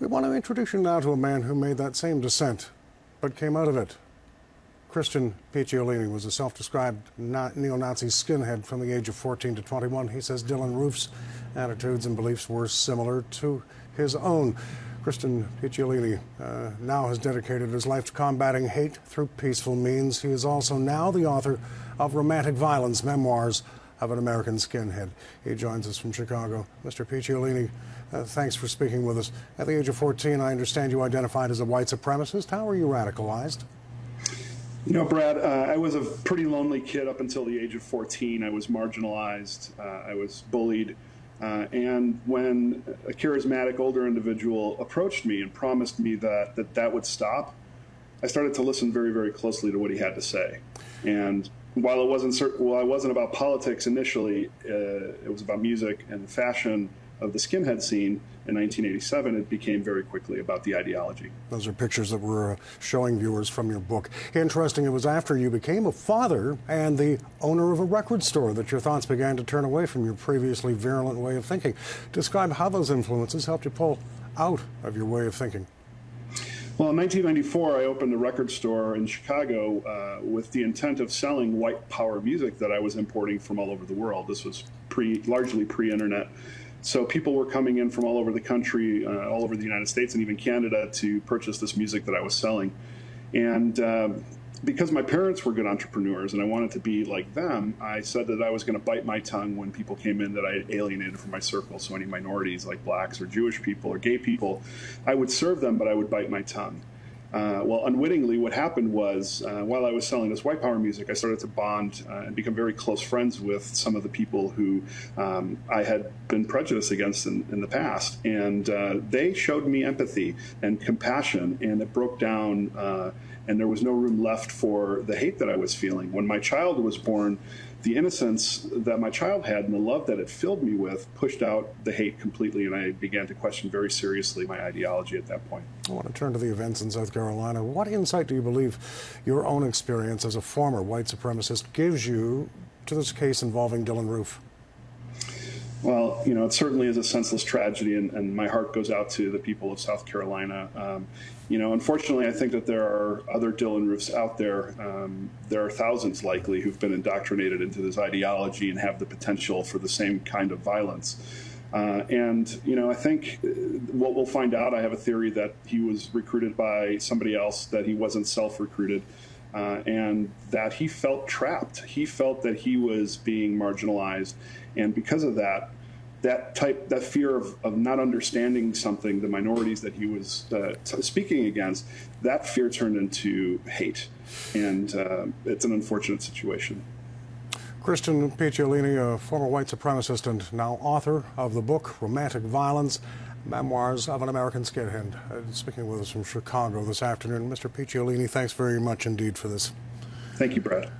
We want to introduce you now to a man who made that same descent, but came out of it. Christian Picciolini was a self-described neo-Nazi skinhead from the age of 14 to 21. He says Dylan Roof's attitudes and beliefs were similar to his own. Christian Picciolini now has dedicated his life to combating hate through peaceful means. He is also now the author of Romantic Violence, Memoirs of an American Skinhead. He joins us from Chicago. Mr. Picciolini, thanks for speaking with us. At the age of 14, I understand you identified as a white supremacist. How were you radicalized? You know, Brad, I was a pretty lonely kid up until the age of 14. I was marginalized. I was bullied. And when a charismatic older individual approached me and promised me that would stop, I started to listen very, very closely to what he had to say. And while I wasn't about politics initially, it was about music and the fashion of the skinhead scene. In 1987, it became very quickly about the ideology. Those are pictures that we're showing viewers from your book. Interesting, it was after you became a father and the owner of a record store that your thoughts began to turn away from your previously virulent way of thinking. Describe how those influences helped you pull out of your way of thinking. Well, in 1994, I opened a record store in Chicago with the intent of selling white power music that I was importing from all over the world. This was largely pre-internet. So people were coming in from all over the country, all over the United States and even Canada to purchase this music that I was selling. And because my parents were good entrepreneurs and I wanted to be like them, I said that I was going to bite my tongue when people came in that I had alienated from my circle. So any minorities like blacks or Jewish people or gay people, I would serve them, but I would bite my tongue. Well, unwittingly, what happened was, while I was selling this white power music, I started to bond and become very close friends with some of the people who I had been prejudiced against in the past. And they showed me empathy and compassion, and it broke down, and there was no room left for the hate that I was feeling. When my child was born, the innocence that my child had and the love that it filled me with pushed out the hate completely, and I began to question very seriously my ideology at that point. I want to turn to the events in South Carolina. What insight do you believe your own experience as a former white supremacist gives you to this case involving Dylan Roof? Well, you know, it certainly is a senseless tragedy, and my heart goes out to the people of South Carolina. You know, unfortunately, I think that there are other Dylan Roofs out there. There are thousands likely who've been indoctrinated into this ideology and have the potential for the same kind of violence. And, you know, I think what we'll find out, I have a theory that he was recruited by somebody else, that he wasn't self-recruited. And that he felt trapped. He felt that he was being marginalized, and because of that fear of not understanding something, the minorities that he was speaking against, that fear turned into hate, and it's an unfortunate situation. Christian Picciolini, a former white supremacist and now author of the book Romantic Violence, Memoirs of an American Skinhead, speaking with us from Chicago this afternoon. Mr. Picciolini, thanks very much indeed for this. Thank you, Brad.